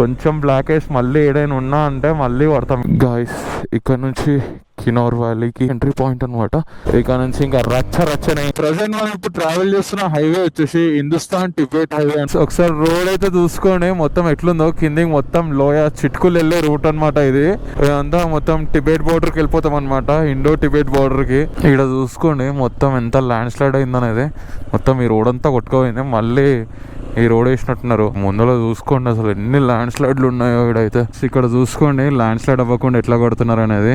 కొంచెం black ice మళ్ళీ ఏడైనా ఉన్నా అంటే మళ్ళీ పడతాం గాయస్. ఇక్కడ నుంచి కిన్నౌర్ వ్యాలీకి ఎంట్రీ పాయింట్ అనమాట. ఇక్కడ నుంచి ఇంకా రచ్చనే ప్రజెంట్ మనం ఇప్పుడు ట్రావెల్ చేస్తున్న హైవే వచ్చేసి హిందుస్థాన్ టిబెట్ హైవే. ఒకసారి రోడ్ అయితే చూసుకోండి మొత్తం ఎట్లుందో. కిందికి మొత్తం లోయ చిట్కులు వెళ్ళే రూట్ అనమాట ఇది. ఇదంతా మొత్తం టిబెట్ బోర్డర్కి వెళ్ళిపోతాం అనమాట, ఇండో టిబెట్ బోర్డర్కి. ఇక్కడ చూసుకోండి మొత్తం ఎంత ల్యాండ్ స్లైడ్ అయిందనేది. మొత్తం ఈ రోడ్ అంతా కొట్టుకోపోయింది, మళ్ళీ ఈ రోడ్ వేసినట్టున్నారు. ముందులో చూసుకోండి అసలు ఎన్ని ల్యాండ్ స్లైడ్లు ఉన్నాయో ఇక్కడైతే. ఇక్కడ చూసుకోండి ల్యాండ్ స్లైడ్ అవ్వకుండా ఎట్లా కొడుతున్నారు అనేది.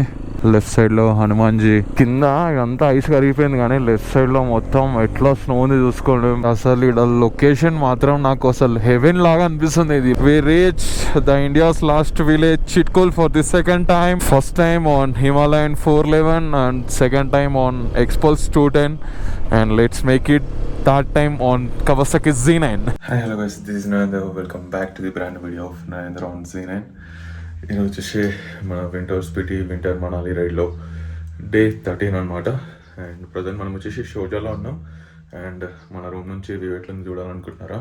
లెఫ్ట్ సైడ్ లో హనుమాన్జీ, కింద ఇదంతా ఐస్ కరిగిపోయింది కానీ లెఫ్ట్ సైడ్ లో మొత్తం ఎట్లా స్నో ఉంది చూసుకోండి. అసలు ఇక్కడ లొకేషన్ మాత్రం నాకు అసలు హెవెన్ లాగా అనిపిస్తుంది ఇది. We reach the India's last village Chitkul for the second time. First time on Himalayan 411 and second time on Xpulse 210 and let's make it third time on Kawasaki Z9. Hi, hello guys, this is Narendra. Welcome back to the brand video of Narendra on Z9. ఈరోజు వచ్చేసి మన winter Manali రైడ్లో day 13 అనమాట. And present మనం వచ్చేసి షోజాలో ఉన్నాం. And మన room నుంచి view ఎట్లని చూడాలనుకుంటున్నారా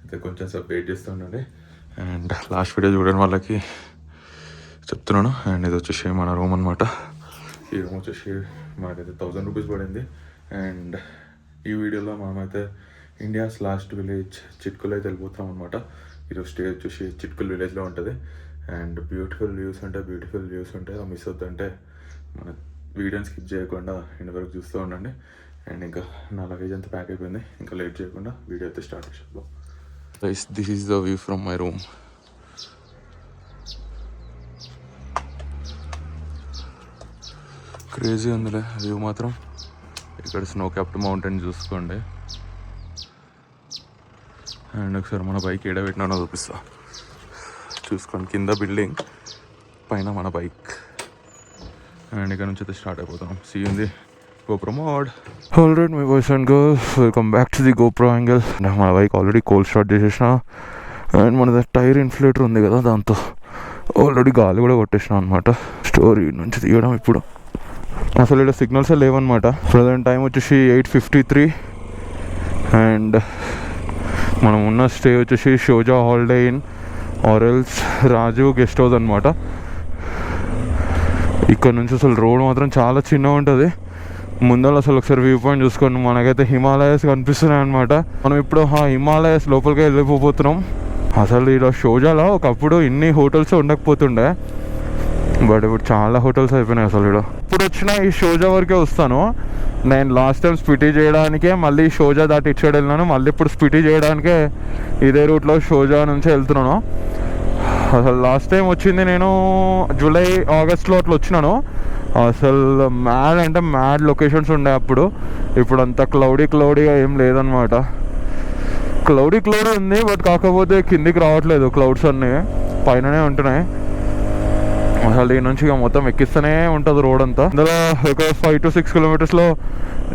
అయితే కొంచెం సేపు వెయిట్ చేస్తూ ఉండండి. అండ్ లాస్ట్ వీడియో చూడని వాళ్ళకి చెప్తున్నాను. అండ్ ఇది వచ్చేసి మన రూమ్ అనమాట. ఈ రూమ్ వచ్చేసి మనకైతే 1000 రూపీస్ పడింది. అండ్ ఈ వీడియోలో మనమైతే ఇండియాస్ లాస్ట్ విలేజ్ చిట్కుల్ అయితే వెళ్ళిపోతాం అనమాట. ఈరోజు స్టే వచ్చేసి చిట్కుల్ విలేజ్లో ఉంటుంది. అండ్ బ్యూటిఫుల్ వ్యూస్ ఉంటాయి. ఆ మిస్ అవుతుంటే మన వీడియోని స్కిప్ చేయకుండా ఇంటి వరకు చూస్తూ ఉండండి. అండ్ ఇంకా నా లగేజ్ అంతా ప్యాక్ అయిపోయింది, ఇంకా లేట్ చేయకుండా వీడియో అయితే స్టార్ట్ చేద్దాం. This is the view from my room. Crazy ఉందిలే వ్యూ మాత్రం. ఇక్కడ స్నో క్యాప్డ్ మౌంటైన్ చూసుకోండి. అండ్ ఒకసారి మన బైక్ ఏడ పెట్టినానో చూపిస్తా చూసుకోండి. కింద బిల్డింగ్, పైన మన బైక్. అండ్ ఇక్కడ నుంచి అయితే స్టార్ట్ అయిపోతాం. See in the GoPro mode. Alright my boys and girls, welcome back to the GoPro angle. మన బైక్ ఆల్రెడీ కోల్డ్ స్టార్ట్ చేసేసిన. అండ్ మన టైర్ ఇన్ఫ్లేటర్ ఉంది కదా, దాంతో ఆల్రెడీ గాలి కూడా కొట్టేసిన అనమాట. స్టోరీ నుంచి తీయడం ఇప్పుడు అసలు ఇక్కడ సిగ్నల్స్ లేవన్నమాట. ప్రజెంట్ టైం వచ్చేసి 8:53. అండ్ మనం ఉన్న స్టే వచ్చేసి షోజా హాలిడే ఇన్ ఆరెల్స్ రాజు గెస్ట్ హౌస్ అనమాట. ఇక్కడ నుంచి అసలు రోడ్ మాత్రం చాలా చిన్నగా ఉంటుంది. ముందర అసలు ఒకసారి వ్యూ పాయింట్ చూసుకోండి. మనకైతే హిమాలయస్ కనిపిస్తున్నాయి అనమాట. మనం ఇప్పుడు హిమాలయస్ లోపలికి వెళ్ళిపోతున్నాం. అసలు ఇక్కడ షోజాలో ఒకప్పుడు ఇన్ని హోటల్స్ ఉండకపోతుండే, బట్ ఇప్పుడు చాలా హోటల్స్ అయిపోయినాయి అసలు. ఇప్పుడు వచ్చిన ఈ షోజా వరకే వస్తాను నేను. లాస్ట్ టైం స్పిటి చేయడానికే మళ్ళీ షోజా దాటి ఇచ్చాడు వెళ్ళినాను. మళ్ళీ ఇప్పుడు స్పిటి చేయడానికే ఇదే రూట్లో షోజా నుంచి వెళ్తున్నాను. అసలు లాస్ట్ టైం వచ్చింది నేను జూలై ఆగస్ట్లో అట్లా వచ్చినాను. అసలు మ్యాడ్ లొకేషన్స్ ఉండే అప్పుడు. ఇప్పుడు అంతా క్లౌడీగా ఏం లేదనమాట. క్లౌడీ ఉంది, బట్ కాకపోతే కిందికి రావట్లేదు. క్లౌడ్స్ అన్నీ పైననే ఉంటున్నాయి. అసలు ఈ నుంచి ఇక మొత్తం ఎక్కిస్తూనే ఉంటుంది రోడ్ అంతా. ఇందులో ఒక 5 to 6 కిలోమీటర్స్లో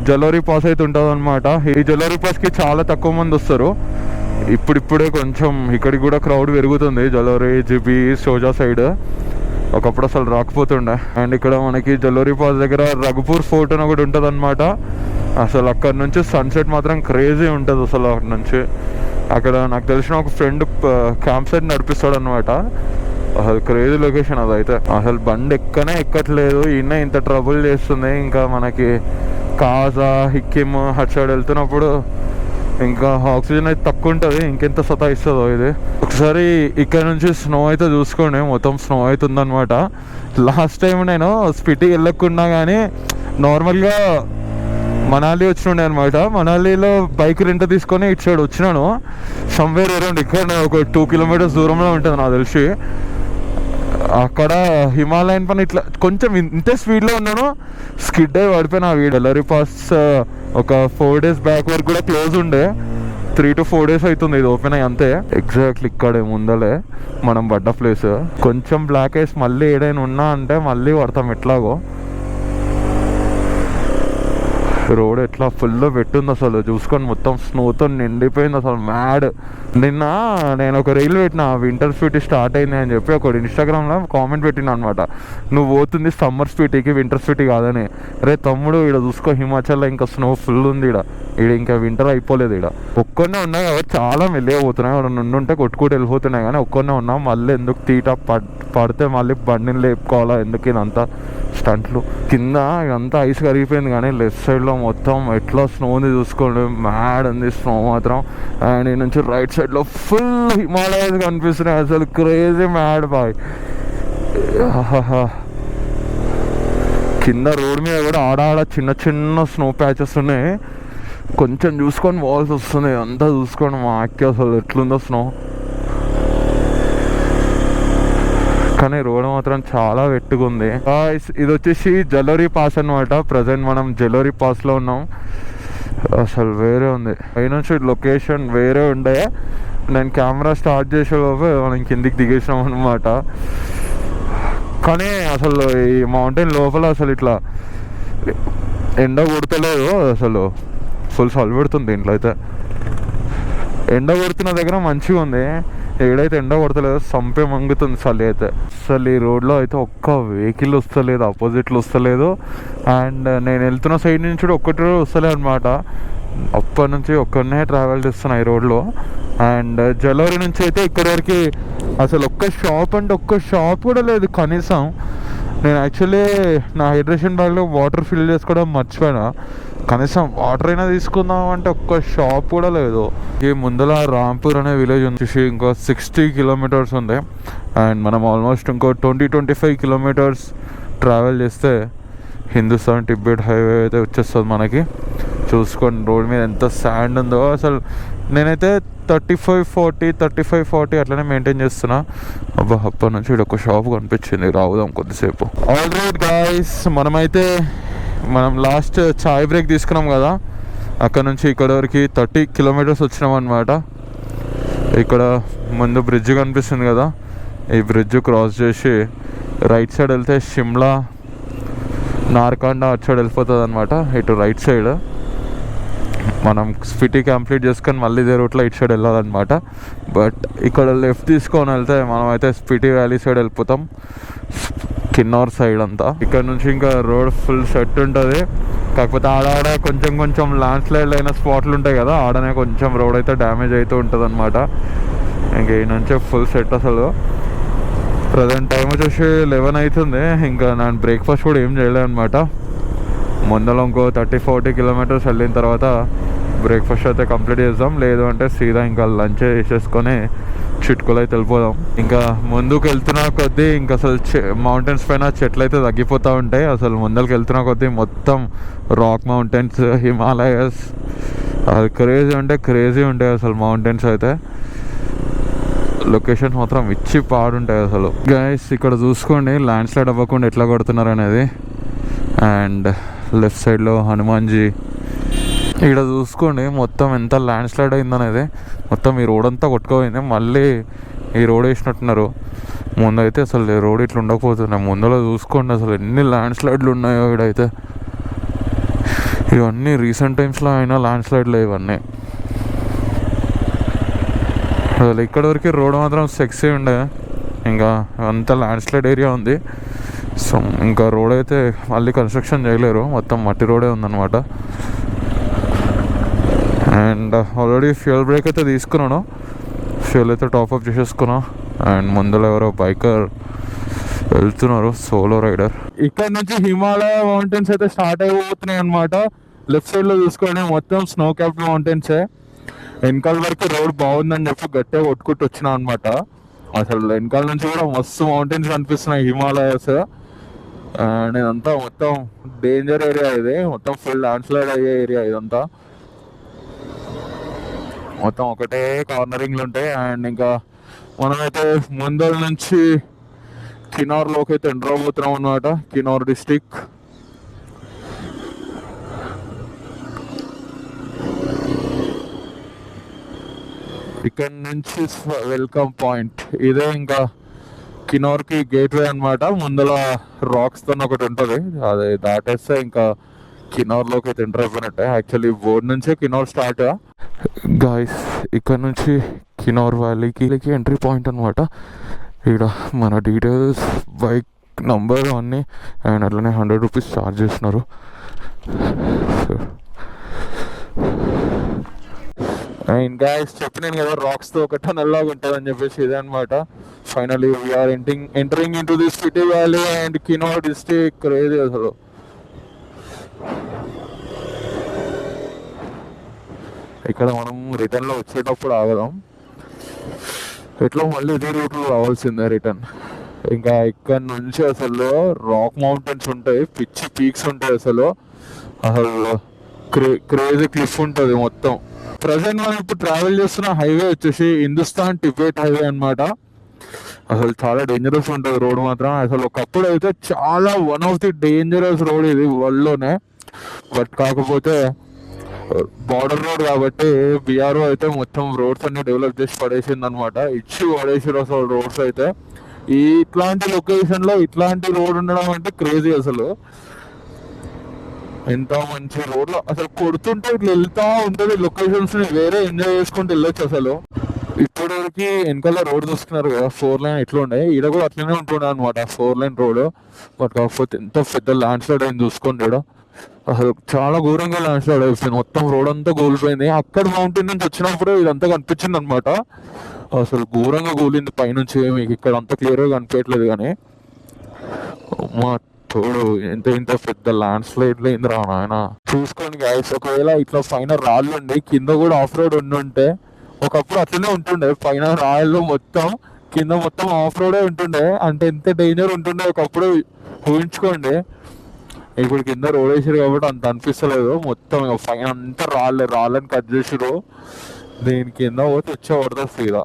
జలోరీ పాస్ అయితే ఉంటుంది అనమాట. ఈ జలోరీ పాస్కి చాలా తక్కువ మంది వస్తారు. ఇప్పుడిప్పుడే కొంచెం ఇక్కడికి కూడా క్రౌడ్ పెరుగుతుంది. జలోరీ, జిబి, షోజా సైడ్ ఒకప్పుడు అసలు రాకపోతుండే. అండ్ ఇక్కడ మనకి జలోరీ పాస్ దగ్గర రఘుపూర్ ఫోర్ట్ అని ఒకటి ఉంటుంది అనమాట. అసలు అక్కడ నుంచి సన్సెట్ మాత్రం క్రేజీ ఉంటుంది అసలు. అక్కడ నుంచి అక్కడ నాకు తెలిసిన ఒక ఫ్రెండ్ క్యాంప్ సైట్ నడిపిస్తాడు అనమాట. అసలు క్రేజీ లొకేషన్ అదైతే. అసలు బండి ఎక్కట్లేదు, ఈయన ఇంత ట్రబుల్ చేస్తుంది. ఇంకా మనకి కాజా, హిక్కిమ్ అటు సైడ్ వెళ్తున్నప్పుడు ఇంకా ఆక్సిజన్ అయితే తక్కువ ఉంటుంది. ఇంకెంత సతాయిస్తుందో ఇది. ఒకసారి ఇక్కడ నుంచి స్నో అయితే చూసుకోండి, మొత్తం స్నో అవుతుంది అనమాట. లాస్ట్ టైం నేను స్పిటి వెళ్ళకుండా కానీ నార్మల్గా మనాలి వచ్చినుండే అనమాట. మనాలిలో బైక్ రెంట్ తీసుకొని ఇటు సైడ్ వచ్చినాను. సమ్వేర్ అరౌండ్ ఇక్కడ ఒక 2 kilometers దూరంలో ఉంటుంది నాకు తెలిసి. అక్కడ హిమాలయన్ పని ఇట్లా కొంచెం ఇంతే స్పీడ్లో ఉన్నాను, స్కిడ్ అయి పడిపోయినా. జలోరీ పాస్ ఒక 4 days బ్యాక్ వరకు కూడా క్లోజ్ ఉండే. 3 to 4 days అవుతుంది ఇది ఓపెన్ అయ్యి అంతే. ఎగ్జాక్ట్లీ ఇక్కడే ముందలే మనం పడ్డ ప్లేస్. కొంచెం బ్లాక్ ఐస్ మళ్ళీ ఏడైనా ఉన్నా అంటే మళ్ళీ పడతాం ఎట్లాగో. రోడ్ ఎట్లా ఫుల్ పెట్టింది అసలు చూసుకొని, మొత్తం స్నోతో నిండిపోయింది అసలు మ్యాడ్. నిన్న నేను ఒక రీల్ పెట్టిన, వింటర్ స్పీటీ స్టార్ట్ అయింది అని చెప్పి ఒకటి ఇన్స్టాగ్రామ్లో కామెంట్ పెట్టిన అనమాట. నువ్వు పోతుంది సమ్మర్ స్పీటీకి, వింటర్ స్పీటీ కాదని. రే తమ్ముడు, ఇక్కడ చూసుకో హిమాచల్లో ఇంకా స్నో ఫుల్ ఉంది. ఇక్కడ ఇంకా వింటర్ అయిపోలేదు. ఇక్కడ ఒక్కనే ఉన్నాయి కాబట్టి చాలా మెల్లిగా పోతున్నాయి. ఇక్కడ నుండి కొట్టుకుంటూ వెళ్ళిపోతున్నాయి, కానీ ఒక్కనే ఉన్నాం. మళ్ళీ ఎందుకు తీట పడితే మళ్ళీ బండిని లేపుకోవాలా, ఎందుకు ఇదంతా స్టంట్లు. కింద ఇదంతా ఐస్ కరిగిపోయింది, కానీ లెఫ్ట్ సైడ్లో మొత్తం ఎట్లా స్నో ఉంది చూసుకోండి, మ్యాడ్ ఉంది స్నో మాత్రం. అండ్ ఈ నుంచి రైట్ సైడ్లో ఫుల్ హిమాలయాస్ కనిపిస్తున్నాయి, అసలు క్రేజీ మ్యాడ్ బాయ్. కింద రోడ్ మీద కూడా ఆడ చిన్న చిన్న స్నో ప్యాచెస్ ఉన్నాయి, కొంచెం చూసుకొని వాల్స్ వస్తున్నాయి. అంతా చూసుకోండి మా అక్కి అసలు ఎట్లుందో స్నో. కానీ రోడ్ మాత్రం చాలా వెట్టుకుంది. ఇది వచ్చేసి జలోరీ పాస్ అనమాట. ప్రజెంట్ మనం జలోరీ పాస్లో ఉన్నాం. అసలు వేరే ఉంది, పైనుంచి లొకేషన్ వేరే ఉండే. నేను కెమెరా స్టార్ట్ చేసేలోపే మనం కిందికి దిగేసినాం అనమాట. కానీ అసలు ఈ మౌంటైన్ లోపల అసలు ఇట్లా ఎండ కొడతలేదు, అసలు ఫుల్ చలి పెడుతుంది. ఇంట్లో అయితే ఎండ కొడుతున్న దగ్గర మంచిగా ఉంది, ఏడైతే ఎండ కొడతలేదు సంపే మంగుతుంది చలి అయితే. అసలు ఈ రోడ్లో అయితే ఒక్క వెహికల్ వస్తలేదు, ఆపోజిట్లో వస్తలేదు. అండ్ నేను వెళ్తున్న సైడ్ నుంచి కూడా ఒక్కటి వస్తలేదు అనమాట. అప్పటి నుంచి ఒక్కడనే ట్రావెల్ చేస్తున్నా ఈ రోడ్లో. అండ్ జలోరి నుంచి అయితే ఇక్కడి వరకు అసలు ఒక్క షాప్ అంటే ఒక్క షాప్ కూడా లేదు కనీసం. నేను యాక్చువల్లీ నా హైడ్రేషన్ బ్యాగ్లో వాటర్ ఫిల్ చేసుకోవడం మర్చిపోయినా. కనీసం వాటర్ అయినా తీసుకుందాం అంటే ఒక్క షాప్ కూడా లేదు. ఈ ముందర రాంపూర్ అనే విలేజ్ వచ్చేసి ఇంకో 60 కిలోమీటర్స్ ఉంది. అండ్ మనం ఆల్మోస్ట్ ఇంకో 20-25 కిలోమీటర్స్ ట్రావెల్ చేస్తే హిందుస్థాన్ టిబెట్ హైవే అయితే వచ్చేస్తుంది మనకి. చూసుకోండి రోడ్ మీద ఎంత శాండ్ ఉందో. అసలు నేనైతే 35-40 అట్లనే మెయింటైన్ చేస్తున్నా. అబ్బా అప్పటి నుంచి ఇక్కడ ఒక షాప్ కనిపించింది, రావుదాం కొద్దిసేపు. ఆల్ రైట్ గాయ్స్, మనం లాస్ట్ చాయ్ బ్రేక్ తీసుకున్నాం కదా, అక్కడ నుంచి ఇక్కడ వరకు 30 కిలోమీటర్స్ వచ్చినాం అనమాట. ఇక్కడ ముందు బ్రిడ్జ్ కనిపిస్తుంది కదా, ఈ బ్రిడ్జ్ క్రాస్ చేసి రైట్ సైడ్ వెళ్తే షిమ్లా, నార్కండా అటు సైడ్ వెళ్ళిపోతుంది అనమాట. ఇటు రైట్ సైడ్ మనం స్పిటీ కంప్లీట్ చేసుకొని మళ్ళీ ఇదే రూట్లో ఇటు సైడ్ వెళ్ళాలన్నమాట. బట్ ఇక్కడ లెఫ్ట్ తీసుకొని వెళ్తే మనం అయితే స్పిటీ వ్యాలీ సైడ్ వెళ్ళిపోతాం, కిన్నౌర్ సైడ్ అంతా. ఇక్కడ నుంచి ఇంకా రోడ్ ఫుల్ సెట్ ఉంటుంది. కాకపోతే ఆడ కొంచెం ల్యాండ్ స్లైడ్ అయిన స్పాట్లు ఉంటాయి కదా, ఆడనే కొంచెం రోడ్ అయితే డ్యామేజ్ అవుతూ ఉంటుంది అనమాట. ఇంక ఈ నుంచే ఫుల్ సెట్. అసలు ప్రజెంట్ టైం వచ్చేసి 11 అవుతుంది. ఇంకా నేను బ్రేక్ఫాస్ట్ కూడా ఏం చేయలేదు అనమాట. ముందర ఇంకో 30-40 కిలోమీటర్స్ వెళ్ళిన తర్వాత బ్రేక్ఫాస్ట్ అయితే కంప్లీట్ చేద్దాం. లేదు అంటే సీదా ఇంకా లంచ్ చేసేసుకొని చిట్కులు అయితే వెళ్ళిపోదాం. ఇంకా ముందుకు వెళ్తున్న కొద్దీ ఇంకా అసలు మౌంటైన్స్ పైన చెట్లు అయితే తగ్గిపోతూ ఉంటాయి. అసలు ముందరికి వెళ్తున్న కొద్దీ మొత్తం రాక్ మౌంటైన్స్, హిమాలయస్, అది క్రేజీ అంటే క్రేజీ ఉంటాయి అసలు మౌంటైన్స్ అయితే. లొకేషన్ మాత్రం ఇచ్చి పాడుంటాయి అసలు. గైస్ ఇక్కడ చూసుకోండి ల్యాండ్ స్లైడ్ అవ్వకుండా ఎట్లా కొడుతున్నారు అనేది. అండ్ లెఫ్ట్ సైడ్లో హనుమాన్జీ. ఇక్కడ చూసుకోండి మొత్తం ఎంత ల్యాండ్ స్లైడ్ అయిందనేది. మొత్తం ఈ రోడ్ అంతా కొట్టుకుపోయింది, మళ్ళీ ఈ రోడ్ వేసినట్టున్నారు. ముందైతే అసలు ఈ రోడ్ ఇట్లా ఉండకపోతున్నాయి. ముందులో చూసుకోండి అసలు ఎన్ని ల్యాండ్ స్లైడ్లు ఉన్నాయో ఇక్కడైతే. ఇవన్నీ రీసెంట్ టైమ్స్లో అయినా ల్యాండ్ స్లైడ్లు ఇవన్నీ. అసలు ఇక్కడ వరకు రోడ్ మాత్రం సెక్సీ ఉండే, ఇంకా అంత ల్యాండ్ స్లైడ్ ఏరియా ఉంది. సో ఇంకా రోడ్ అయితే మళ్ళీ కన్స్ట్రక్షన్ చేయలేరు, మొత్తం మట్టి రోడే ఉందన్నమాట. అండ్ ఆల్రెడీ ఫ్యూయల్ బ్రేక్ అయితే తీసుకున్నాను, ఫ్యూయల్ అయితే టాప్అప్ చేసేసుకున్నా. అండ్ ముందులో ఎవరో బైకర్ వెళ్తున్నారు, సోలో రైడర్. ఇక్కడ నుంచి హిమాలయ మౌంటైన్స్ అయితే స్టార్ట్ అయిపోతున్నాయి అనమాట. లెఫ్ట్ సైడ్లో చూసుకోండి మొత్తం స్నో క్యాప్డ్ మౌంటైన్సే. వెనకాల వరకు రోడ్ బాగుందని చెప్పి గట్టిగా కొట్టుకుంటూ వచ్చినా అనమాట. అసలు వెనకాల నుంచి కూడా మస్తు మౌంటైన్స్ కనిపిస్తున్నాయి, హిమాలయస్. అండ్ ఇదంతా మొత్తం డేంజర్ ఏరియా, ఇది మొత్తం ఫుల్ ల్యాండ్ స్లైడ్ అయ్యే ఏరియా ఇదంతా. మొత్తం ఒకటే కార్నరింగ్లు ఉంటాయి. అండ్ ఇంకా మనమైతే ముందర నుంచి కిన్నౌర్లోకి అయితే ఎంటర్ అవబోతున్నాం అనమాట, కిన్నౌర్ డిస్టిక్. ఇక్కడ నుంచి వెల్కమ్ పాయింట్ ఇదే, ఇంకా కిన్నౌర్కి గేట్వే అనమాట. ముందర రాక్స్ తో ఒకటి ఉంటుంది, అది దాటేస్తే ఇంకా కిన్నౌర్లోకి అయితే ఎంటర్ అయిపోయినట్టే. యాక్చువల్లీ బోర్డ్ నుంచే కిన్నౌర్ స్టార్ట్. గాయస్ ఇక్కడ నుంచి కిన్నౌర్ వ్యాలీకి ఎంట్రీ పాయింట్ అనమాట. ఇక్కడ మన డీటెయిల్స్, బైక్ నంబర్ అన్నీ, అండ్ అట్లనే 100 రూపీస్ ఛార్జ్ చేస్తున్నారు. అండ్ గాయస్ చెప్పినాను కదా రాక్స్తో ఒక టనల్ లాగా ఉంటుంది అని చెప్పేసి ఇదే అనమాట. Finally we are entering into the Spiti valley and Kinnaur district. Crazy అసలు. ఇక్కడ మనం రిటర్న్లో వచ్చేటప్పుడు ఆగదాం. ఎట్లా మళ్ళీ ఇదే రూట్లో రావాల్సిందే రిటర్న్. ఇంకా ఇక్కడ నుంచి అసలు రాక్ మౌంటైన్స్ ఉంటాయి, పిచ్చి పీక్స్ ఉంటాయి అసలు. క్రేజీ క్లిఫ్ ఉంటుంది మొత్తం. ప్రజెంట్ మనం ఇప్పుడు ట్రావెల్ చేస్తున్న హైవే వచ్చేసి హిందుస్థాన్ టిబెట్ హైవే అనమాట. అసలు చాలా డేంజరస్ ఉంటుంది రోడ్ మాత్రం. అసలు ఒకప్పుడు అయితే చాలా one of the dangerous road ఇది వరల్డ్లోనే. బట్ కాకపోతే బార్డర్ రోడ్ కాబట్టి బీఆర్ఓ అయితే మొత్తం రోడ్స్ అన్ని డెవలప్ చేసి పడేసింది అనమాట. ఇచ్చి పడేసారు అసలు రోడ్స్ అయితే. ఇట్లాంటి లొకేషన్లో ఇట్లాంటి రోడ్ ఉండడం అంటే క్రేజీ అసలు. ఎంత మంచి రోడ్లో అసలు కొడుతుంటే ఇట్లా వెళ్తా ఉంటుంది. లొకేషన్స్ వేరే ఎంజాయ్ చేసుకుంటూ వెళ్ళొచ్చు అసలు. ఇప్పటివరకు వెనకాల రోడ్ చూస్తున్నారు కదా, 4 లైన్ ఎట్లా ఉండే, ఈడ కూడా అట్లనే ఉంటుండే అనమాట 4 లైన్ రోడ్. బట్ కాకపోతే ఎంత పెద్ద ల్యాండ్ స్లైడ్ అయింది చూసుకోండి. ఇక్కడ అసలు చాలా ఘోరంగా ల్యాండ్ స్లైడ్ అయిపోయింది, మొత్తం రోడ్ అంతా కూలిపోయింది. అక్కడ మౌంటైన్ నుంచి వచ్చినప్పుడు ఇదంతా కనిపించింది అనమాట. అసలు ఘోరంగా కూలింది పైనుంచి. మీకు ఇక్కడ అంతా క్లియర్గా కనిపించట్లేదు కానీ మా తోడు ఇంత పెద్ద ల్యాండ్ స్లైడ్ లేని రా నాయన. చూసుకోండి గాయస్, ఒకవేళ ఇట్లా పైన రాళ్ళు ఉండి కింద కూడా ఆఫ్ రోడ్ ఉండుంటే, ఒకప్పుడు అట్లనే ఉంటుండే, పైన రాళ్ళు మొత్తం కింద మొత్తం ఆఫ్ రోడే ఉంటుండే, అంటే ఎంత డేంజర్ ఉంటుండే ఒకప్పుడు ఊహించుకోండి. ఇప్పుడు కింద రోడ్ వేసారు కాబట్టి అంత అనిపిస్తలేదు. మొత్తం పైన అంతా రాళ్ళని కట్ చేసారు. దీని కింద పోతే వచ్చే పడుతుంది సీదా.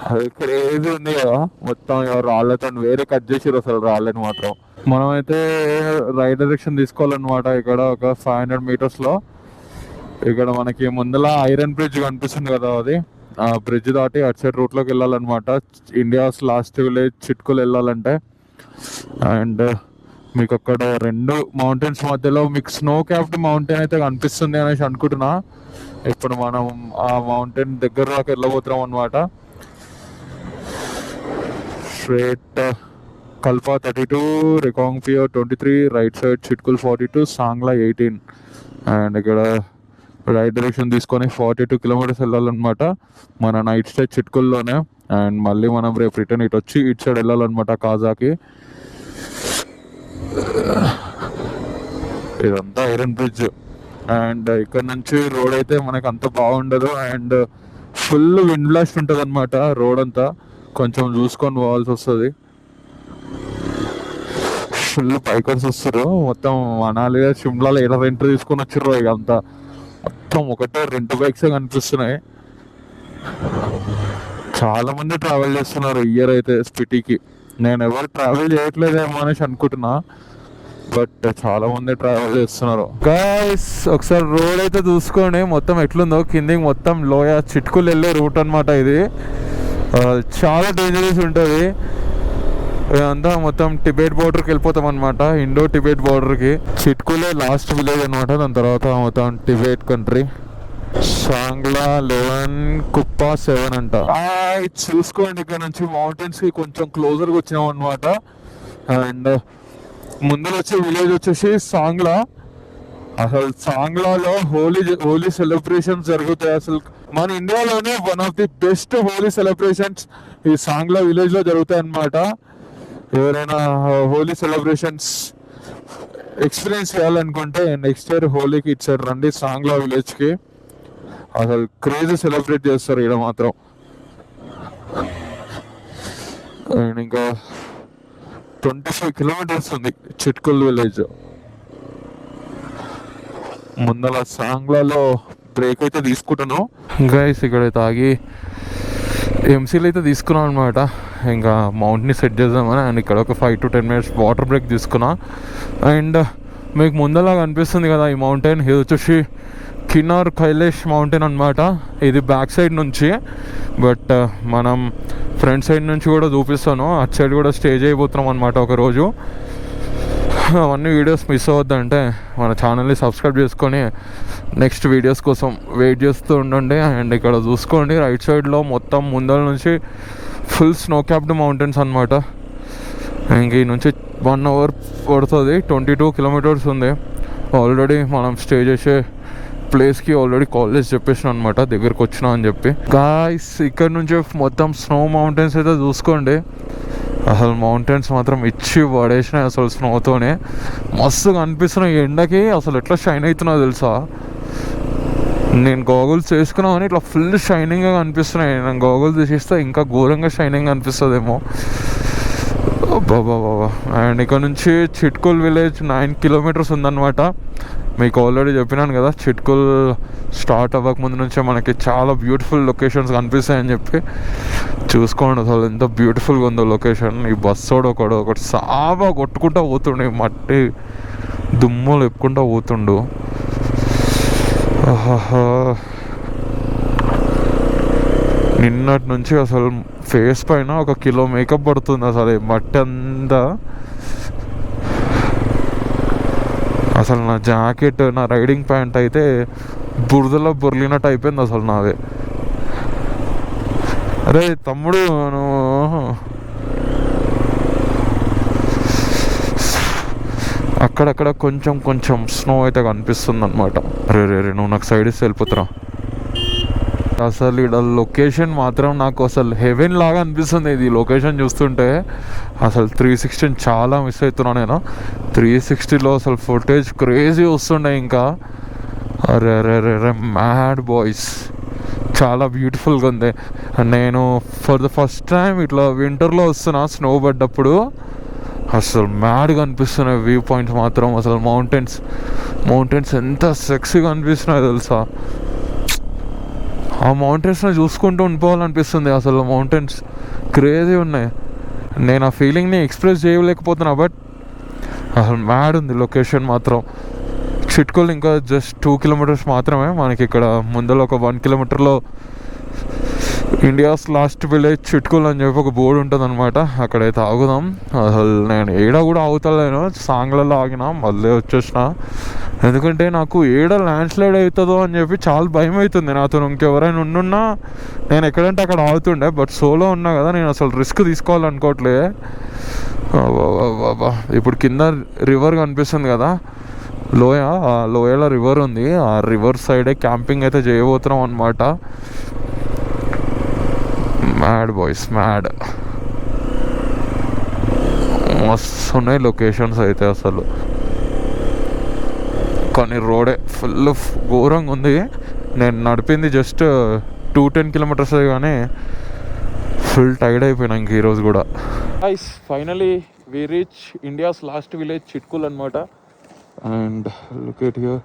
అది క్రేజీ ఉంది కదా మొత్తం. రాళ్ళతో వేరే కట్ చేసారు అసలు రాళ్ళని మాత్రం. మనమైతే రైట్ డైరెక్షన్ తీసుకోవాలన్నమాట. ఇక్కడ ఒక 500 మీటర్స్లో ఇక్కడ మనకి ముందల ఐరన్ బ్రిడ్జ్ కనిపిస్తుంది కదా, అది ఆ బ్రిడ్జ్ దాటి అటు సైడ్ రూట్లోకి వెళ్ళాలన్నమాట. ఇండియాస్ లాస్ట్ విలేజ్ చిట్కులు వెళ్ళాలంటే. అండ్ మీకు అక్కడ 2 మౌంటైన్స్ మధ్యలో మీకు స్నో క్యాప్డ్ మౌంటైన్ అయితే కనిపిస్తుంది అనేసి అనుకుంటున్నా. ఇప్పుడు మనం ఆ మౌంటైన్ దగ్గర దాకా వెళ్ళబోతున్నాం అనమాట. Straight Kalpa 32, Reckong Peo 23, right side Chitkul 42, Sangla 18. And ఇక్కడ రైట్ డైరెక్షన్ తీసుకొని 42 కిలోమీటర్స్ వెళ్ళాలన్నమాట. మన నైట్ స్టే చిట్కుల్లోనే. అండ్ మళ్ళీ మనం రేపు రిటర్న్ ఇటు వచ్చి ఇటు సైడ్ వెళ్ళాలన్నమాట కాజాకి. ఇదంతా ఐరన్ బ్రిడ్జ్. అండ్ ఇక్కడ నుంచి రోడ్ అయితే మనకు అంత బాగుండదు. అండ్ ఫుల్ విండ్ బ్లాస్ట్ ఉంటుంది అనమాట రోడ్ అంతా. కొంచెం చూసుకొని పోవాల్సి వస్తుంది. ఫుల్ బైకర్స్ వస్తారు మొత్తం. మనాలి షిమ్లాలో ఎలా రెంట్ తీసుకొని వచ్చారు ఇక అంతా. మొత్తం ఒకటే 2 బైక్సే కనిపిస్తున్నాయి. చాలా మంది ట్రావెల్ చేస్తున్నారు ఇయర్ అయితే స్పిటీకి. నేను ఎవరు ట్రావెల్ చేయట్లేదేమో అనేసి అనుకుంటున్నా, బట్ చాలా మంది ట్రావెల్ చేస్తున్నారు. గైస్ ఒకసారి రోడ్ అయితే చూసుకోండి మొత్తం ఎట్లుందో. కిందికి మొత్తం లోయ చిట్కులు వెళ్ళే రూట్ అనమాట ఇది. చాలా డేంజరస్ ఉంటుంది. ఇదంతా మొత్తం టిబెట్ బోర్డర్కి వెళ్ళిపోతాం అనమాట, ఇండో టిబెట్ బోర్డర్కి. చిట్కులే లాస్ట్ విలేజ్ అనమాట. దాని తర్వాత మొత్తం టిబెట్ కంట్రీ. సాంగ్లా 11, కుప్పా 7 అంట. చూసుకోండి ఇక్కడ నుంచి మౌంటైన్స్ కి కొంచెం క్లోజర్గా వచ్చినాం అనమాట. అండ్ ముందర వచ్చే విలేజ్ వచ్చేసి సాంగ్లా. అసలు సాంగ్లాలో హోలీ సెలబ్రేషన్స్ జరుగుతాయి. అసలు మన ఇండియాలోనే one of the best Holi celebrations ఈ సాంగ్లా విలేజ్ లో జరుగుతాయి అన్నమాట. ఎవరైనా హోలీ సెలబ్రేషన్స్ ఎక్స్పీరియన్స్ చేయాలనుకుంటే నెక్స్ట్ ఇయర్ హోలీకి ఇచ్చారు రండి సాంగ్లా విలేజ్ కి. అసలు క్రేజీ సెలబ్రేట్ చేస్తారు ఇక్కడ మాత్రం. అండ్ ఇంకా 25 కిలోమీటర్స్ ఉంది చిట్కుల్ విలేజ్. ముందల సాంగ్లాలో బ్రేక్ అయితే తీసుకుంటాను గైస్. ఇక్కడ తాగి ఎంసీలు అయితే తీసుకున్నాం అనమాట. ఇంకా మౌంట్ని సెట్ చేద్దామని. అండ్ ఇక్కడ ఒక 5 to 10 minutes వాటర్ బ్రేక్ తీసుకున్నా. అండ్ మీకు ముందలా కనిపిస్తుంది కదా ఈ మౌంటైన్, ఇది వచ్చేసి కిన్నౌర్ కైలాష్ మౌంటైన్ అనమాట. ఇది బ్యాక్ సైడ్ నుంచి, బట్ మనం ఫ్రంట్ సైడ్ నుంచి కూడా చూపిస్తాను. అటు సైడ్ కూడా స్టే చేయబోతున్నాం అనమాట ఒకరోజు. అవన్నీ వీడియోస్ మిస్ అవ్వద్దంటే మన ఛానల్ని సబ్స్క్రైబ్ చేసుకొని నెక్స్ట్ వీడియోస్ కోసం వెయిట్ చేస్తూ ఉండండి. అండ్ ఇక్కడ చూసుకోండి రైట్ సైడ్లో మొత్తం ముందర నుంచి ఫుల్ స్నో క్యాప్డ్ మౌంటైన్స్ అనమాట. ఇంక ఈ నుంచి 1 hour పడుతుంది. 22 kilometers ఉంది. ఆల్రెడీ మనం స్టే చేసే ప్లేస్కి ఆల్రెడీ కాల్ చేసి చెప్పేసిన అనమాట, దగ్గరకు వచ్చినా అని చెప్పి. గాయ్స్ ఇక్కడ నుంచి మొత్తం స్నో మౌంటైన్స్ అయితే చూసుకోండి. అసలు మౌంటైన్స్ మాత్రం ఇచ్చి పడేసినాయి అసలు స్నోతోనే. మస్తుగా అనిపిస్తున్నాయి. ఎండకి అసలు ఎట్లా షైన్ అవుతున్నాయో తెలుసా. నేను గోగుల్స్ వేసుకున్నామని ఇట్లా ఫుల్ షైనింగ్గా కనిపిస్తున్నాయి. నేను గోగుల్స్ తీసేస్తే ఇంకా ఘోరంగా షైనింగ్ అనిపిస్తుందేమో. బాబా. అండ్ ఇక్కడ నుంచి చిట్కుల్ విలేజ్ 9 kilometers ఉందన్నమాట. మీకు ఆల్రెడీ చెప్పినాను కదా, చిట్కుల్ స్టార్ట్ అవ్వక ముందు నుంచే మనకి చాలా బ్యూటిఫుల్ లొకేషన్స్ కనిపిస్తాయని చెప్పి. చూసుకోండి అసలు ఎంత బ్యూటిఫుల్గా ఉందో లొకేషన్. ఈ బస్సు ఒకటి సాబా కొట్టుకుంటూ పోతుండే, మట్టి దుమ్ములు ఎప్పుకుంటూ పోతుండు. నిన్నటి నుంచి అసలు ఫేస్ పైన 1 kilo మేకప్ పడుతుంది అసలు. మట్టి అంతా అసలు నా జాకెట్, నా రైడింగ్ ప్యాంట్ అయితే బురదలో బొర్లినట్టు అయిపోయింది అసలు నాదే. అరే తమ్ముడు, అక్కడక్కడ కొంచెం స్నో అయితే కనిపిస్తుంది అనమాట. రే నువ్వు నాకు సైడ్ ఇస్తే వెళ్ళిపోతురా. అసలు ఇక్కడ లొకేషన్ మాత్రం నాకు అసలు హెవెన్ లాగా అనిపిస్తుంది. ఇది లొకేషన్ చూస్తుంటే అసలు 360 చాలా మిస్ అవుతున్నాను నేను. 360లో అసలు ఫుటేజ్ క్రేజీ వస్తుండే. ఇంకా అరే మ్యాడ్ బాయ్స్, చాలా బ్యూటిఫుల్గా ఉంది. నేను ఫర్ ద ఫస్ట్ టైం ఇట్లా వింటర్లో వస్తున్నా, స్నో పడ్డప్పుడు అసలు మ్యాడ్గా అనిపిస్తున్నాయి వ్యూ పాయింట్స్ మాత్రం. అసలు మౌంటైన్స్ ఎంత సెక్సీగా అనిపిస్తున్నాయి తెలుసా. ఆ మౌంటైన్స్ని చూసుకుంటూ ఉండిపోవాలనిపిస్తుంది. అసలు మౌంటైన్స్ క్రేజీ ఉన్నాయి. నేను ఆ ఫీలింగ్ని ఎక్స్ప్రెస్ చేయలేకపోతున్నా, బట్ అసలు మ్యాడ్ ఉంది లొకేషన్ మాత్రం. చిట్కుల్ ఇంకా జస్ట్ 2 kilometers మాత్రమే. మనకి ఇక్కడ ముందర ఒక 1 kilometerలో ఇండియాస్ లాస్ట్ విలేజ్ చిట్కుల్ అని చెప్పి ఒక బోర్డు ఉంటుంది అనమాట. అక్కడైతే ఆగుదాం. అసలు నేను ఏడా కూడా ఆగుతలేను, సాంగ్లలో ఆగినా మళ్ళీ వచ్చేసిన. ఎందుకంటే నాకు ఏడ ల్యాండ్ స్లైడ్ అవుతుందో అని చెప్పి చాలా భయం అవుతుంది. నాతో ఇంకెవరైనా ఉండున్నా నేను ఎక్కడంటే అక్కడ ఆగుతుండే, బట్ సోలో ఉన్నా కదా, నేను అసలు రిస్క్ తీసుకోవాలనుకోవట్లే. బాబా ఇప్పుడు కింద రివర్ కనిపిస్తుంది కదా, లోయ. ఆ లోయలో రివర్ ఉంది. ఆ రివర్ సైడే క్యాంపింగ్ అయితే చేయబోతున్నాం అనమాట. Mad boys, mad. మస్తు ఉన్నాయి లొకేషన్స్ అయితే అసలు. కానీ రోడే ఫుల్ ఘోరంగా ఉంది. నేను నడిపింది జస్ట్ 210 kilometers కానీ ఫుల్ టైర్డ్ అయిపోయినా ఇంక ఈరోజు కూడా. Finally we reach India's last village Chitkul అనమాట. And look at here,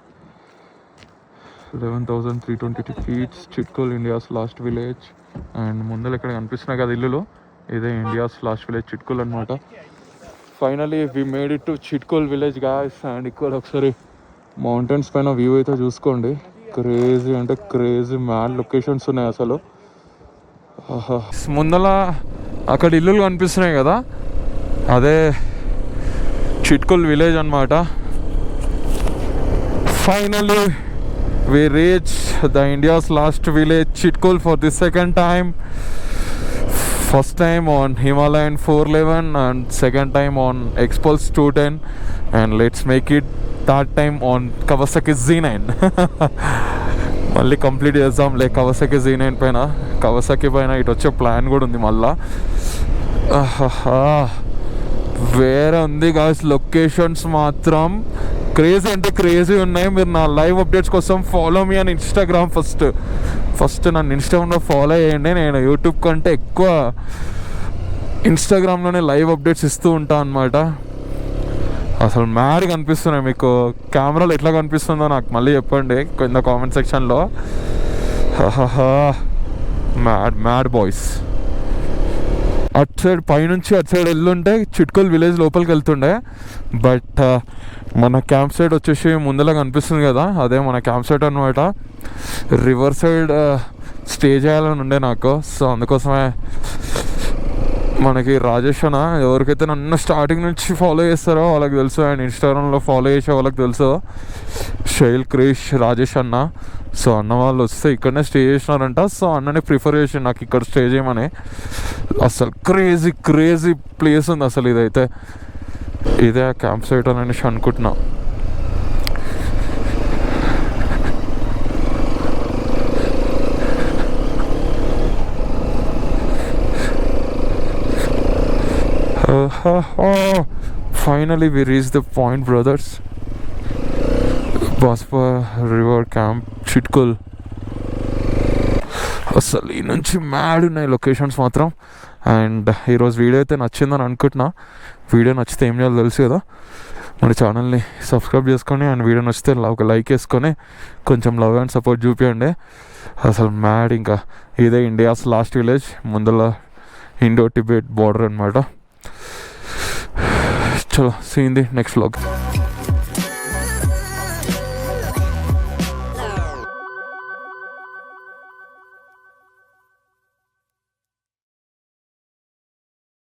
11,322 feet, Chitkul India's last village. And ముందర ఇక్కడ కనిపిస్తున్నాయి కదా ఇల్లులు, ఇదే ఇండియాస్ లాస్ట్ విలేజ్ చిట్కుల్ అనమాట. Finally we made it to Chitkul village guys. And ఇక్కడ ఒకసారి మౌంటైన్స్ పైన వ్యూ అయితే చూసుకోండి. క్రేజీ అంటే క్రేజీ మ్యాడ్ లొకేషన్స్ ఉన్నాయి అసలు. ముందర అక్కడ ఇల్లులు కనిపిస్తున్నాయి కదా, అదే చిట్కుల్ విలేజ్ అనమాట. Finally we reached the India's last village Chitkul for the second time. First time on Himalayan 411 and second time on Xpulse 210, and let's make it third time on Kawasaki Z9. మళ్ళీ complete చేద్దాంలే Kawasaki Z9 పైన. Kawasaki పైన ఇటు వచ్చే plan కూడా ఉంది మళ్ళా. వేరే ఉంది గాయ్స్, లొకేషన్స్ మాత్రం క్రేజీ అంటే క్రేజీ ఉన్నాయి. మీరు నా లైవ్ అప్డేట్స్ కోసం ఫాలో మీ అని ఇన్స్టాగ్రామ్ ఫస్ట్ నన్ను ఇన్స్టాగ్రామ్లో ఫాలో చేయండి. నేను యూట్యూబ్ కంటే ఎక్కువ ఇన్స్టాగ్రామ్లోనే లైవ్ అప్డేట్స్ ఇస్తూ ఉంటాను అనమాట. అసలు మ్యాడ్ కనిపిస్తున్నాయి. మీకు కెమెరాలో ఎట్లా కనిపిస్తుందో నాకు మళ్ళీ చెప్పండి కింద కామెంట్ సెక్షన్లో. Mad boys. అటు సైడ్ పైనుంచి అటు సైడ్ వెళ్ళుంటే చిట్కోల్ విలేజ్ లోపలికి వెళ్తుండే. బట్ మన క్యాంప్ సైట్ వచ్చేసి ముందర కనిపిస్తుంది కదా, అదే మన క్యాంప్ సైట్ అనమాట. రివర్ సైడ్ స్టే చేయాలని ఉండే నాకు. సో అందుకోసమే మనకి రాజేష్ అన్న, ఎవరికైతే నన్ను స్టార్టింగ్ నుంచి ఫాలో చేస్తారో వాళ్ళకి తెలుసు, అండ్ ఇన్స్టాగ్రామ్లో ఫాలో చేసే వాళ్ళకి తెలుసు, శైల్ క్రిష్ రాజేష్ అన్న. సో అన్న వాళ్ళు వస్తే ఇక్కడనే స్టే చేసినారంట. సో అన్నని ప్రిఫర్ చేసి నాకు ఇక్కడ స్టే చేయమని. అసలు క్రేజీ క్రేజీ ప్లేస్ ఉంది అసలు. ఇదైతే ఇదే క్యాంప్ సైట్ అని అనేసి అనుకుంటున్నా. Finally we reached the point, brothers. Baspa River Camp, Chitkul. అసలు ఈ నుంచి మ్యాడ్ ఉన్నాయి లొకేషన్స్ మాత్రం. అండ్ ఈరోజు వీడియో అయితే నచ్చిందని అనుకుంటున్నా. వీడియో నచ్చితే ఏం చేయాలో తెలుసు కదా, మన ఛానల్ని సబ్స్క్రైబ్ చేసుకొని అండ్ వీడియో నచ్చితే ఒక లైక్ వేసుకొని కొంచెం లవ్ అండ్ సపోర్ట్ చూపించండి. అసలు మ్యాడ్. ఇంకా ఇదే ఇండియాస్ లాస్ట్ విలేజ్, ముందర ఇండో టిబెట్ బార్డర్ అనమాట. చలో, see in the next vlog.